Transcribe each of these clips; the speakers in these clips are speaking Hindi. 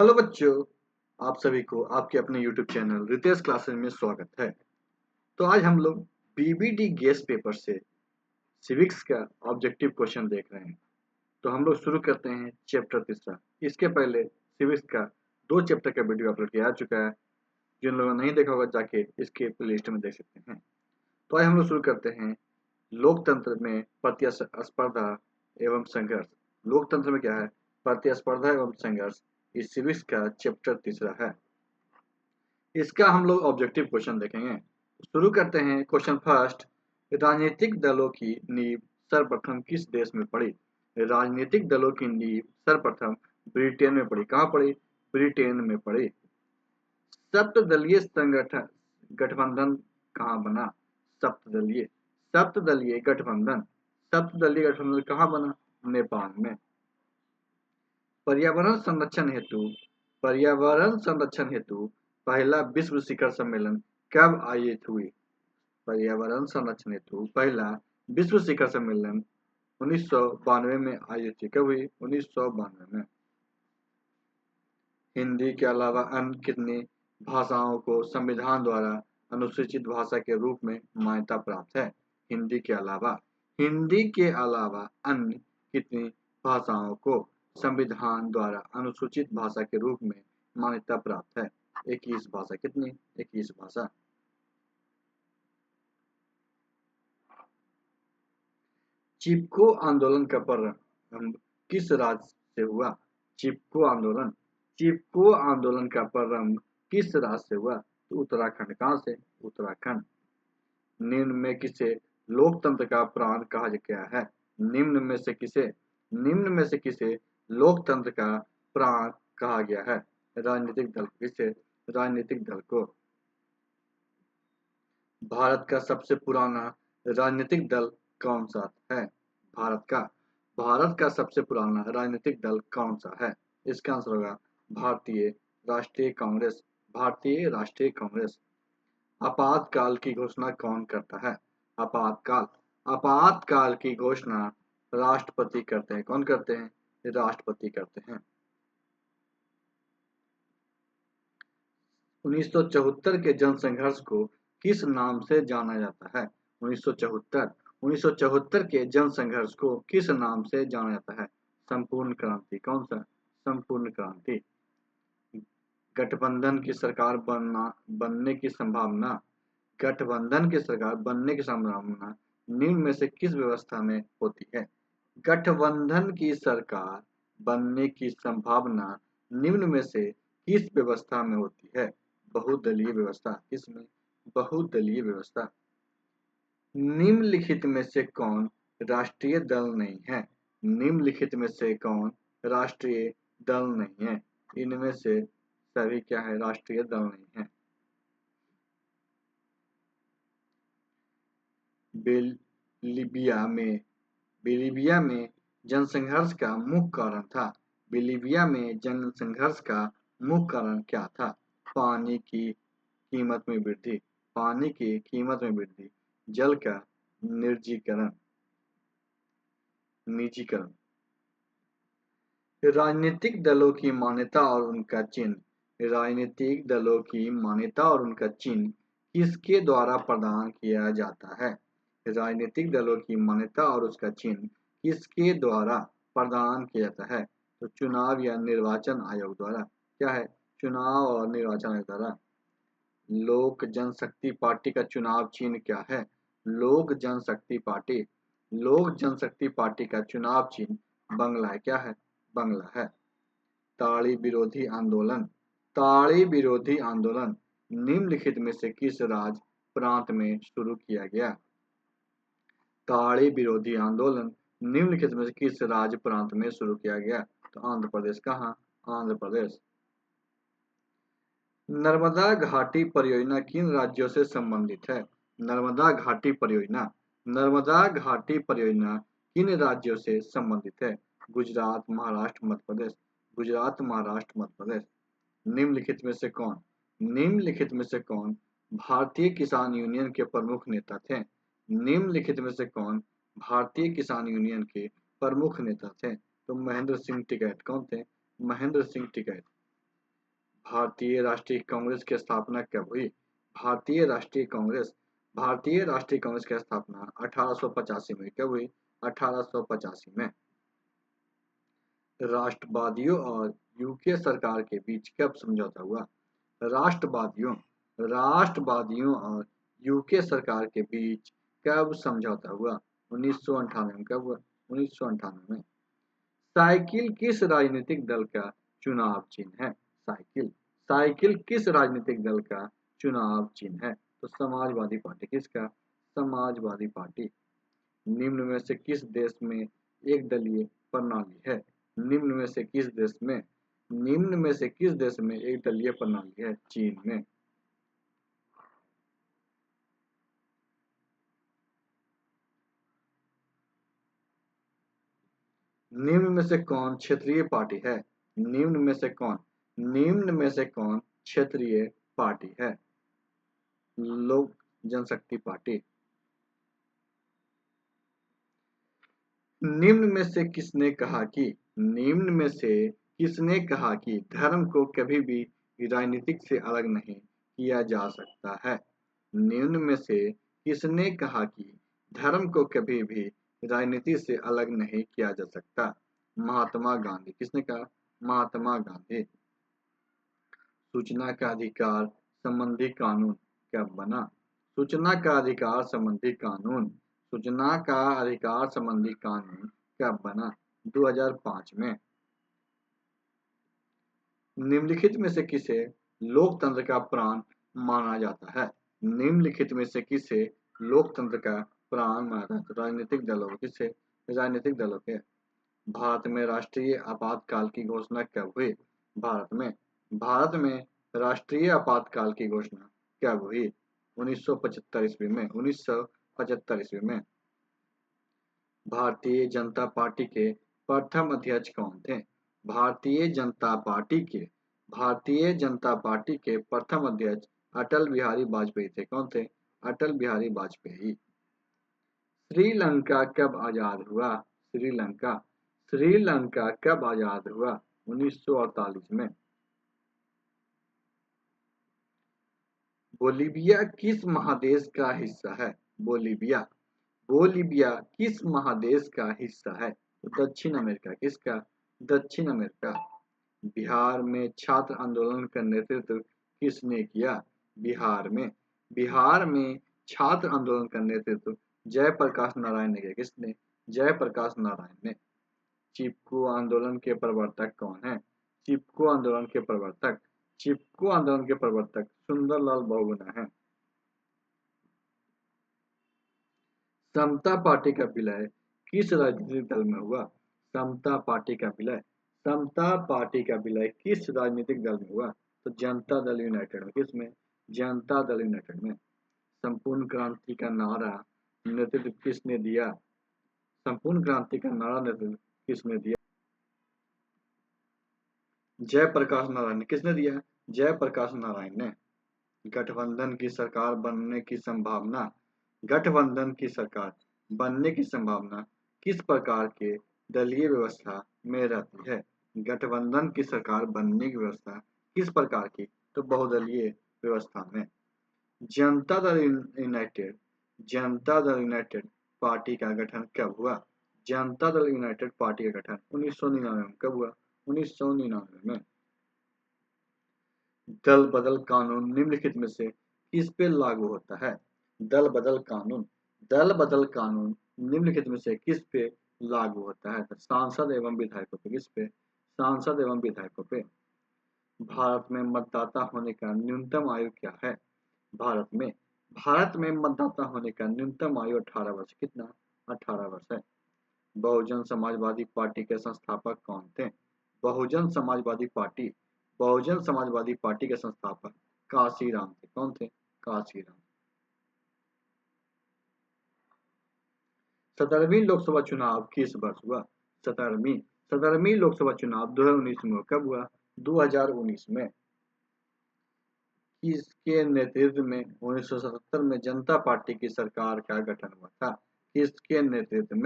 हेलो बच्चों, आप सभी को आपके अपने YouTube चैनल रितेश क्लासेस में स्वागत है। तो आज हम लोग बीबीडी गेस पेपर से सिविक्स का ऑब्जेक्टिव क्वेश्चन देख रहे हैं। तो हम लोग शुरू करते हैं चैप्टर तीसरा। इसके पहले सिविक्स का 2 चैप्टर का वीडियो अपलोड किया जा चुका है। जिन लोगों ने नहीं देखा होगा जाके इसके प्लेलिस्ट में देख सकते हैं। तो आज हम लोग शुरू करते हैं लोकतंत्र में प्रतिस्पर्धा एवं संघर्ष। लोकतंत्र में क्या है? प्रतिस्पर्धा एवं संघर्ष। इस सिविक्स का चैप्टर तीसरा है। इसका हम लोग ऑब्जेक्टिव क्वेश्चन देखेंगे। शुरू करते हैं क्वेश्चन फर्स्ट। राजनीतिक दलों की नींव सर्वप्रथम किस देश में पड़ी? राजनीतिक दलों की नींव सर्वप्रथम ब्रिटेन में पड़ी। कहाँ पड़ी? ब्रिटेन में पड़ी। सप्तदलीय संगठन गठबंधन कहाँ बना? सप्तदलीय सप्तदलीय गठबंधन सप्तदलीय गठबंधन कहाँ बना? नेपाल में। पर्यावरण संरक्षण हेतु पर्यावरण संरक्षण हेतु पहला विश्व शिखर सम्मेलन कब आयोजित हुई? पर्यावरण संरक्षण हेतु पहला विश्व शिखर सम्मेलन 1992 में आयोजित कब हुई? 1992 में। हिंदी के अलावा अन्य कितनी भाषाओं को संविधान द्वारा अनुसूचित भाषा के रूप में मान्यता प्राप्त है? हिंदी के अलावा अन्य कितनी भाषाओं को संविधान द्वारा अनुसूचित भाषा के रूप में मान्यता प्राप्त है? 21 भाषा। कितनी? 21 भाषा। चिपको आंदोलन का प्रारंभ किस राज्य से हुआ? चिपको आंदोलन का प्रारंभ किस राज्य से हुआ? तो उत्तराखंड। कहाँ से? उत्तराखंड। निम्न में किसे लोकतंत्र का प्राण कहा गया है? निम्न में से किसे लोकतंत्र का प्राण कहा गया है? राजनीतिक दल। किसे? राजनीतिक दल को। भारत का सबसे पुराना राजनीतिक दल कौन सा है? भारत का सबसे पुराना राजनीतिक दल कौन सा है? इसका आंसर होगा भारतीय राष्ट्रीय कांग्रेस। भारतीय राष्ट्रीय कांग्रेस। आपातकाल की घोषणा कौन करता है? आपातकाल की घोषणा राष्ट्रपति करते हैं। कौन करते हैं? राष्ट्रपति करते हैं। 1974 के जनसंघर्ष को किस नाम से जाना जाता है? 1974 के जनसंघर्ष को किस नाम से जाना जाता है? संपूर्ण क्रांति। कौन सा? संपूर्ण क्रांति। गठबंधन की सरकार बनने की संभावना निम्न में से किस व्यवस्था में होती है? गठबंधन की सरकार बनने की संभावना निम्न में से किस व्यवस्था में होती है? बहुदलीय व्यवस्था। किसमें? बहुदलीय व्यवस्था। निम्नलिखित में से कौन राष्ट्रीय दल नहीं है? निम्नलिखित में से कौन राष्ट्रीय दल नहीं है? इनमें से सभी क्या है? राष्ट्रीय दल नहीं है। बोलीविया में जनसंघर्ष का मुख्य कारण था। बोलीविया में जनसंघर्ष का मुख्य कारण क्या था? पानी की कीमत में वृद्धि। पानी की कीमत में वृद्धि। जल का निजीकरण। राजनीतिक दलों की मान्यता और उनका चिन्ह। राजनीतिक दलों की मान्यता और उनका चिन्ह किसके द्वारा प्रदान किया जाता है? राजनीतिक दलों की मान्यता और उसका चिन्ह किसके द्वारा प्रदान किया जाता है? तो चुनाव या निर्वाचन आयोग द्वारा। क्या है? चुनाव और निर्वाचन आयोग द्वारा। लोक जनशक्ति पार्टी का चुनाव चिन्ह क्या है? लोक जनशक्ति पार्टी। लोक जनशक्ति पार्टी का चुनाव चिन्ह बंगला है। क्या है? बंगला है। ताड़ी विरोधी आंदोलन। ताड़ी विरोधी आंदोलन निम्नलिखित में से किस राज्य प्रांत में शुरू किया गया? ताड़ी विरोधी आंदोलन निम्नलिखित में से किस राज्य प्रांत में शुरू किया गया? तो आंध्र प्रदेश। कहाँ? आंध्र प्रदेश। नर्मदा घाटी परियोजना किन राज्यों से संबंधित है? नर्मदा घाटी परियोजना किन राज्यों से संबंधित है? गुजरात, महाराष्ट्र, मध्य प्रदेश। गुजरात, महाराष्ट्र, मध्य प्रदेश। निम्नलिखित में से कौन भारतीय किसान यूनियन के प्रमुख नेता थे? निम्नलिखित में से कौन भारतीय किसान यूनियन के प्रमुख नेता थे? तो महेंद्र सिंह टिकैत। कौन थे? महेंद्र सिंह टिकैत। भारतीय राष्ट्रीय कांग्रेस की स्थापना कब हुई? भारतीय राष्ट्रीय कांग्रेस की स्थापना 1885 में कब हुई? 1885 में। राष्ट्रवादियों और यूके सरकार के बीच कब समझौता हुआ? राष्ट्रवादियों राष्ट्रवादियों और यूके सरकार के बीच कब समझौता हुआ? 1998 में। कब हुआ? 1998 में। साइकिल किस राजनीतिक दल का चुनाव चिन्ह है? साइकिल साइकिल किस राजनीतिक दल का चुनाव चिन्ह है? तो समाजवादी पार्टी। किसका? समाजवादी पार्टी। निम्न में से किस देश में एक दलीय प्रणाली है? निम्न में से किस देश में एक दलीय प्रणाली है? चीन में। निम्न में से कौन क्षेत्रीय पार्टी है? निम्न में से कौन क्षेत्रीय पार्टी है? लोक जनशक्ति पार्टी। निम्न में से किसने कहा कि धर्म को कभी भी राजनीतिक से अलग नहीं किया जा सकता है? निम्न में से किसने कहा कि धर्म को कभी भी राजनीति से अलग नहीं किया जा सकता? महात्मा गांधी। किसने कहा? महात्मा गांधी। सूचना का अधिकार संबंधी कानून कब बना? सूचना का अधिकार संबंधी कानून कब बना? 2005 में। निम्नलिखित में से किसे लोकतंत्र का प्राण माना जाता है? निम्नलिखित में से किसे लोकतंत्र का प्राण माना जाता है? राजनीतिक दलों के। भारत में राष्ट्रीय आपातकाल की घोषणा कब हुई? भारत में राष्ट्रीय आपातकाल की घोषणा कब हुई? 1975 ईस्वी में। 1975 ईस्वी में। भारतीय जनता पार्टी के प्रथम अध्यक्ष कौन थे? भारतीय जनता पार्टी के प्रथम अध्यक्ष अटल बिहारी वाजपेयी थे। कौन थे? अटल बिहारी वाजपेयी। श्रीलंका कब आजाद हुआ? श्रीलंका कब आजाद हुआ? 1948 में। बोलीविया किस महादेश का हिस्सा है? बोलीविया किस महादेश का हिस्सा है? दक्षिण अमेरिका। किसका? दक्षिण अमेरिका। बिहार में छात्र आंदोलन का नेतृत्व किसने किया? बिहार में छात्र आंदोलन का नेतृत्व जयप्रकाश नारायण ने किया। किसने? जयप्रकाश नारायण ने। चिपको आंदोलन के प्रवर्तक कौन है? चिपको आंदोलन के प्रवर्तक सुंदरलाल बहुगुणा है। समता पार्टी का विलय किस राजनीतिक दल में हुआ? समता पार्टी का विलय किस राजनीतिक दल में हुआ? तो जनता दल यूनाइटेड में। किसमें? जनता दल यूनाइटेड में। संपूर्ण क्रांति का नारा नेतृत्व किसने दिया? जयप्रकाश नारायण ने। किसने दिया? जयप्रकाश नारायण ने। गठबंधन की सरकार बनने की संभावना किस प्रकार के दलीय व्यवस्था में रहती है? गठबंधन की सरकार बनने की व्यवस्था किस प्रकार की? तो बहुदलीय व्यवस्था में। जनता दल यूनाइटेड पार्टी का गठन कब हुआ? जनता दल यूनाइटेड पार्टी का गठन 1999 में। कब हुआ? 1999 में। दल बदल कानून निम्नलिखित में से किस पे लागू होता है? दल बदल कानून निम्नलिखित में से किस पे लागू होता है? तो सांसद एवं विधायकों पे। किस पे? सांसद एवं विधायकों पे। भारत में मतदाता होने का न्यूनतम आयु क्या है? भारत में मतदाता होने का न्यूनतम आयु 18 वर्ष। कितना? 18 वर्ष है। बहुजन समाजवादी पार्टी के संस्थापक कौन थे? बहुजन समाजवादी पार्टी के संस्थापक काशीराम थे। कौन थे? काशीराम। 17वीं लोकसभा चुनाव किस वर्ष हुआ? 17वीं लोकसभा चुनाव 2019 में। कब हुआ? 2019 में। किसके नेतृत्व में 1977 में जनता पार्टी की सरकार का गठन हुआ था? किसके नेतृत्व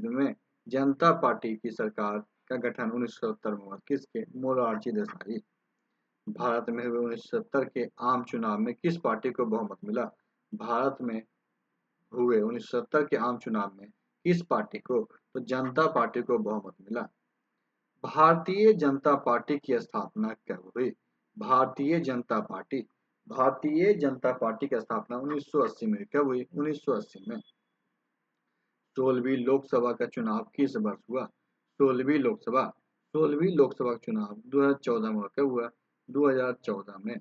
में जनता पार्टी की सरकार का गठन 1977 में हुआ? किसके? मोरारजी देसाई। भारत में हुए 1970 के आम चुनाव में किस पार्टी को बहुमत मिला? भारत में हुए 1970 के आम चुनाव में किस पार्टी को? तो जनता पार्टी को बहुमत मिला। भारतीय जनता पार्टी की स्थापना कब हुई? भारतीय जनता पार्टी भारतीय जनता पार्टी की स्थापना 1980 में कब हुई? 1980 में। 16वीं लोकसभा का चुनाव किस वर्ष हुआ? 16वीं लोकसभा का चुनाव 2014 में कब हुआ? 2014 में।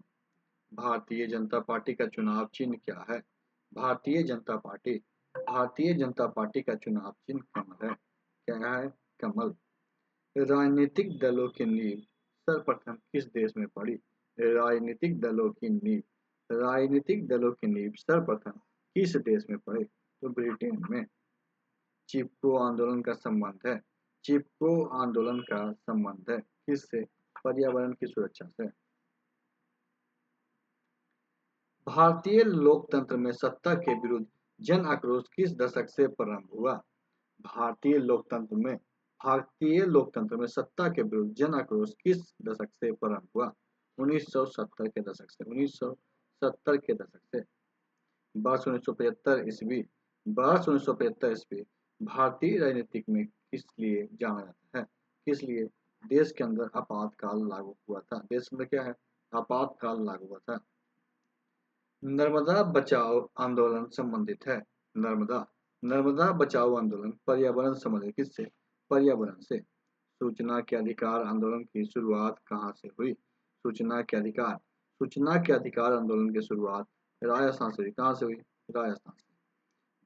भारतीय जनता पार्टी का चुनाव चिन्ह क्या है? भारतीय जनता पार्टी भारतीय जनता पार्टी का चुनाव चिन्ह कमल है। क्या है? कमल। राजनीतिक दलों की नींव सर्वप्रथम किस देश में पड़ी? राजनीतिक दलों की नींव सर्वप्रथम किस देश में पड़ी? तो ब्रिटेन में। चिपको आंदोलन का संबंध है चिपको आंदोलन का संबंध है किससे? पर्यावरण की सुरक्षा से। भारतीय लोकतंत्र में सत्ता के विरुद्ध जन आक्रोश किस दशक से प्रारंभ हुआ? भारतीय लोकतंत्र में भारतीय लोकतंत्र में सत्ता के विरुद्ध जन आक्रोश किस दशक से प्रारंभ हुआ? 1970 के दशक से। 1970 के दशक से। वर्ष 1975 ईस्वी वर्ष 1975 ईस्वी भारतीय राजनीतिक में किस लिए जाना जाता है? किस लिए? देश के अंदर आपातकाल लागू हुआ था। देश में क्या है? आपातकाल लागू हुआ था। नर्मदा बचाओ आंदोलन संबंधित है। नर्मदा नर्मदा बचाओ आंदोलन पर्यावरण संबंधित किससे? पर्यावरण से। सूचना के अधिकार आंदोलन की शुरुआत कहाँ से हुई? सूचना के अधिकार आंदोलन की शुरुआत राजस्थान से हुई। कहाँ से हुई? राजस्थान से।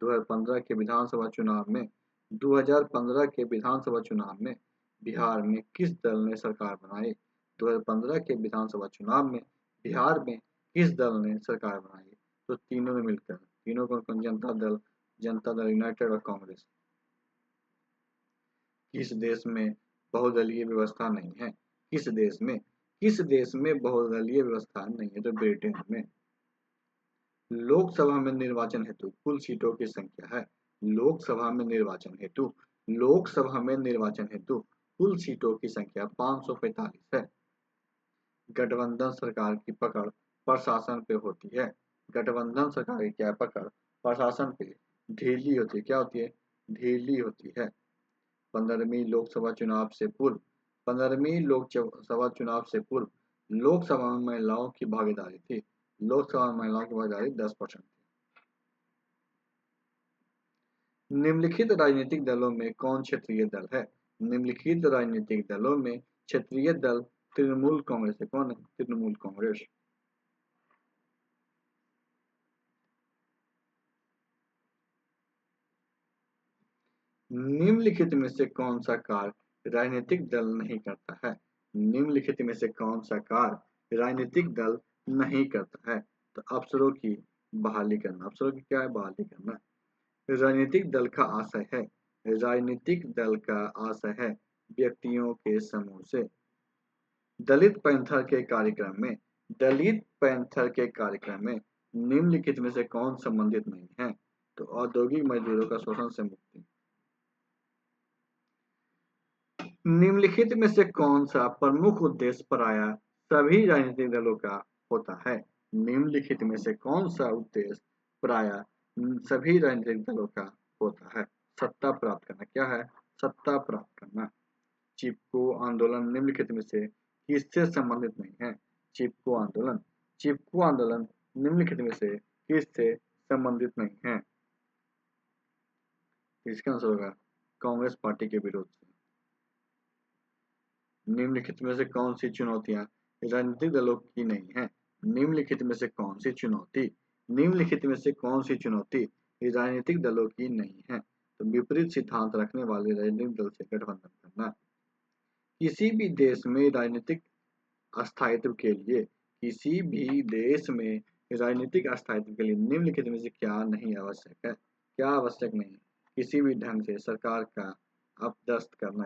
2015 के विधानसभा चुनाव में 2015 के विधानसभा चुनाव में बिहार में किस दल ने सरकार बनाई? 2015 के विधानसभा चुनाव में बिहार में किस दल ने सरकार बनाई? तो तीनों ने मिलकर। तीनों कौन? जनता दल यूनाइटेड और कांग्रेस। किस देश में बहुदलीय व्यवस्था नहीं है? किस देश में बहुदलीय व्यवस्था नहीं है? तो ब्रिटेन में। लोकसभा में निर्वाचन हेतु कुल सीटों की संख्या है। लोकसभा में निर्वाचन हेतु कुल सीटों की संख्या 545 है। गठबंधन सरकार की पकड़ प्रशासन पे होती है। गठबंधन सरकार की क्या पकड़? प्रशासन पे ढीली होती है। क्या होती है? ढीली होती है। 15वीं लोकसभा चुनाव से पूर्व 15वीं लोकसभा चुनाव से पूर्व लोकसभा में महिलाओं की भागीदारी थी। लोकसभा में महिलाओं की भागीदारी 10% थी। निम्नलिखित राजनीतिक दलों में कौन क्षेत्रीय दल है? निम्नलिखित राजनीतिक दलों में क्षेत्रीय दल तृणमूल कांग्रेस है। कौन है? तृणमूल कांग्रेस। निम्नलिखित में से कौन सा कार्य राजनीतिक दल नहीं करता है? निम्नलिखित में से कौन सा कार्य राजनीतिक दल नहीं करता है? तो अफसरों की बहाली करना। अफसरों की क्या है? बहाली करना। राजनीतिक दल का आशय है व्यक्तियों के समूह से। दलित पैंथर के कार्यक्रम में निम्नलिखित में से कौन सम्बन्धित नहीं है? तो औद्योगिक मजदूरों का शोषण से मुक्ति। निम्नलिखित में से कौन सा प्रमुख उद्देश्य पराया सभी राजनीतिक दलों का होता है? निम्नलिखित में से कौन सा उद्देश्य पराया सभी राजनीतिक दलों का होता है? सत्ता प्राप्त करना। क्या है? सत्ता प्राप्त करना। चिपको आंदोलन निम्नलिखित में से किससे संबंधित नहीं है? चिपको आंदोलन निम्नलिखित में से किससे संबंधित नहीं है? इसका आंसर होगा कांग्रेस पार्टी के विरोध से। निम्नलिखित में से कौन सी चुनौतियां राजनीतिक दलों की नहीं है? निम्नलिखित में से कौन सी चुनौती राजनीतिक दलों की नहीं है? तो विपरीत सिद्धांत रखने वाले राजनीतिक दल से गठबंधन करना। किसी भी देश में राजनीतिक स्थायित्व के लिए निम्नलिखित में से क्या नहीं आवश्यक है? क्या आवश्यक नहीं? किसी भी ढंग से सरकार का अपदस्थ करना।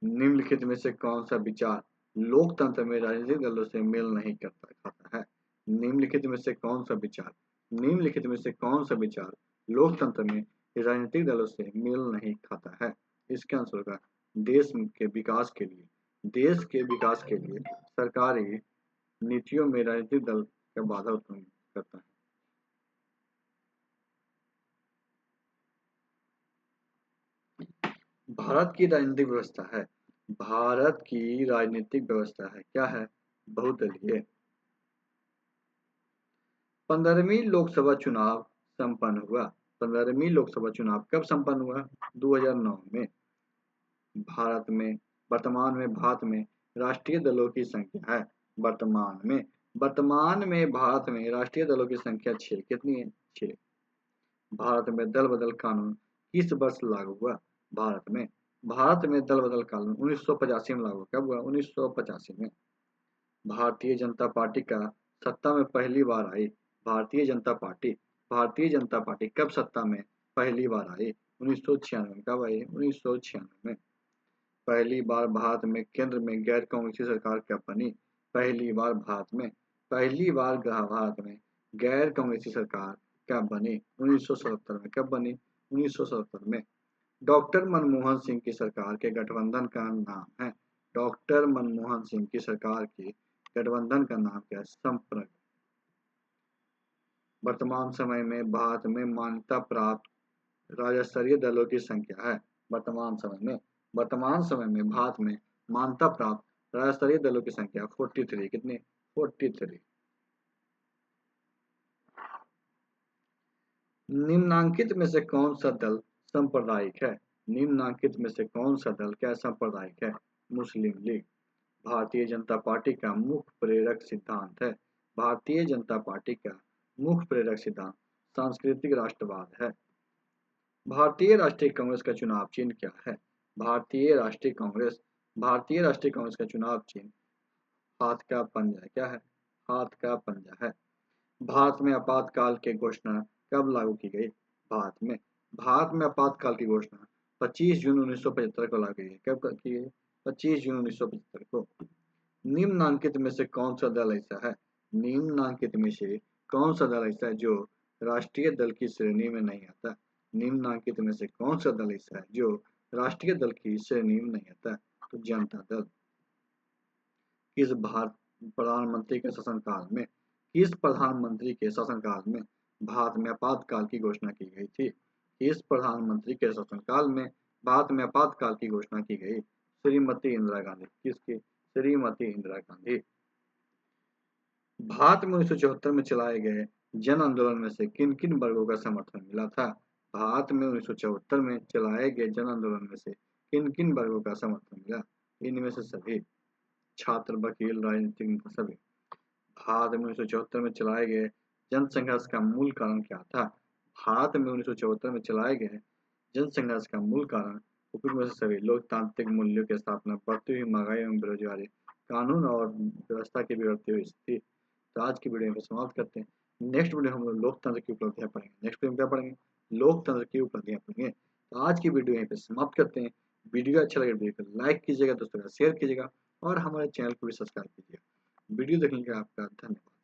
निम्नलिखित में से कौन सा विचार लोकतंत्र में राजनीतिक दलों से मेल नहीं खाता है? निम्नलिखित में से कौन सा विचार लोकतंत्र में राजनीतिक दलों से मेल नहीं खाता है? इसका आंसर होगा देश के विकास के लिए सरकारी नीतियों में राजनीतिक दल का बाधा उत्पन्न करता है। भारत की राजनीतिक व्यवस्था है क्या है? बहुदलीय। 15वीं लोकसभा चुनाव संपन्न हुआ। 15वीं लोकसभा चुनाव कब संपन्न हुआ? 2009 में। भारत में राष्ट्रीय दलों की संख्या है। वर्तमान में भारत में राष्ट्रीय दलों की संख्या 6। कितनी है? 6। भारत में दल बदल कानून किस वर्ष लागू हुआ? भारत में दल बदल कानून 1985 में लागू। कब हुआ? 1985 में। भारतीय जनता पार्टी का सत्ता में पहली बार आई। भारतीय जनता पार्टी कब सत्ता में पहली बार आई? 1996 में। कब आई? 1996 में। पहली बार भारत में केंद्र में गैर कांग्रेसी सरकार कब बनी? पहली बार भारत में गैर कांग्रेसी सरकार कब बनी? 1977 में। कब बनी? 1977 में। डॉक्टर मनमोहन सिंह की सरकार के गठबंधन का नाम है। डॉक्टर मनमोहन सिंह की सरकार के गठबंधन का नाम क्या है? संप्रग। वर्तमान समय में भारत में मान्यता प्राप्त राज्य स्तरीय दलों की संख्या है। वर्तमान समय में भारत में मान्यता प्राप्त राज्य स्तरीय दलों की संख्या 43। कितनी? 43। निम्नांकित में से कौन सा दल सांप्रदायिक है? निम्नांकित में से कौन सा दल क्या सांप्रदायिक है? मुस्लिम लीग। भारतीय जनता पार्टी का मुख्य प्रेरक सिद्धांत है। भारतीय जनता पार्टी का मुख्य प्रेरक सिद्धांत सांस्कृतिक राष्ट्रवाद है। भारतीय राष्ट्रीय कांग्रेस का चुनाव चिन्ह क्या है? भारतीय राष्ट्रीय कांग्रेस का चुनाव चिन्ह हाथ का पंजा। क्या है? हाथ का पंजा है। भारत में आपातकाल की घोषणा कब लागू की गई? भारत में आपातकाल की घोषणा 25 जून 1975 को लागू की गई। कब की गई? 25 जून 1975 को। निम्नांकित में से कौन सा दल ऐसा है? निम्नांकित में से कौन सा दल ऐसा है जो राष्ट्रीय दल की श्रेणी में नहीं आता? निम्नांकित में से कौन सा दल ऐसा है जो राष्ट्रीय दल की श्रेणी में नहीं आता? तो जनता दल। किस प्रधानमंत्री के शासनकाल में भारत में आपातकाल की घोषणा की गई थी? किस प्रधानमंत्री के शासनकाल में भारत में आपातकाल की घोषणा की गई? श्रीमती इंदिरा गांधी। किसकी? श्रीमती इंदिरा गांधी। भारत में 1974 में चलाए गए जन आंदोलन में से किन किन वर्गों का समर्थन मिला था? भारत में 1974 में चलाए गए जन आंदोलन में से किन किन वर्गों का समर्थन मिला? इनमें से सभी। छात्र, वकील, राजनीतिक नेता सभी। भारत में 1974 में चलाए गए जन संघर्ष का मूल कारण क्या था? भारत में 1974 में चलाए गए जन संघर्ष का मूल कारण उपयुक्त में से सभी। लोकतांत्रिक मूल्यों की स्थापना, बढ़ती हुई महंगाई एवं बेरोजगारी, कानून और व्यवस्था की बिगड़ती हुई स्थिति। तो आज की वीडियो में समाप्त करते हैं। नेक्स्ट वीडियो हम लोग लोकतंत्र की उपलब्धियां पढ़ेंगे। नेक्स्ट वीडियो में क्या पढ़ेंगे? लोकतंत्र की उपलब्धियां पढ़ेंगे। तो आज की वीडियो यहीं पे समाप्त करते हैं। वीडियो अच्छा लगे वीडियो को लाइक कीजिएगा, दोस्तों का शेयर कीजिएगा और हमारे चैनल को भी सब्सक्राइब कीजिएगा। वीडियो देखने के लिए आपका धन्यवाद।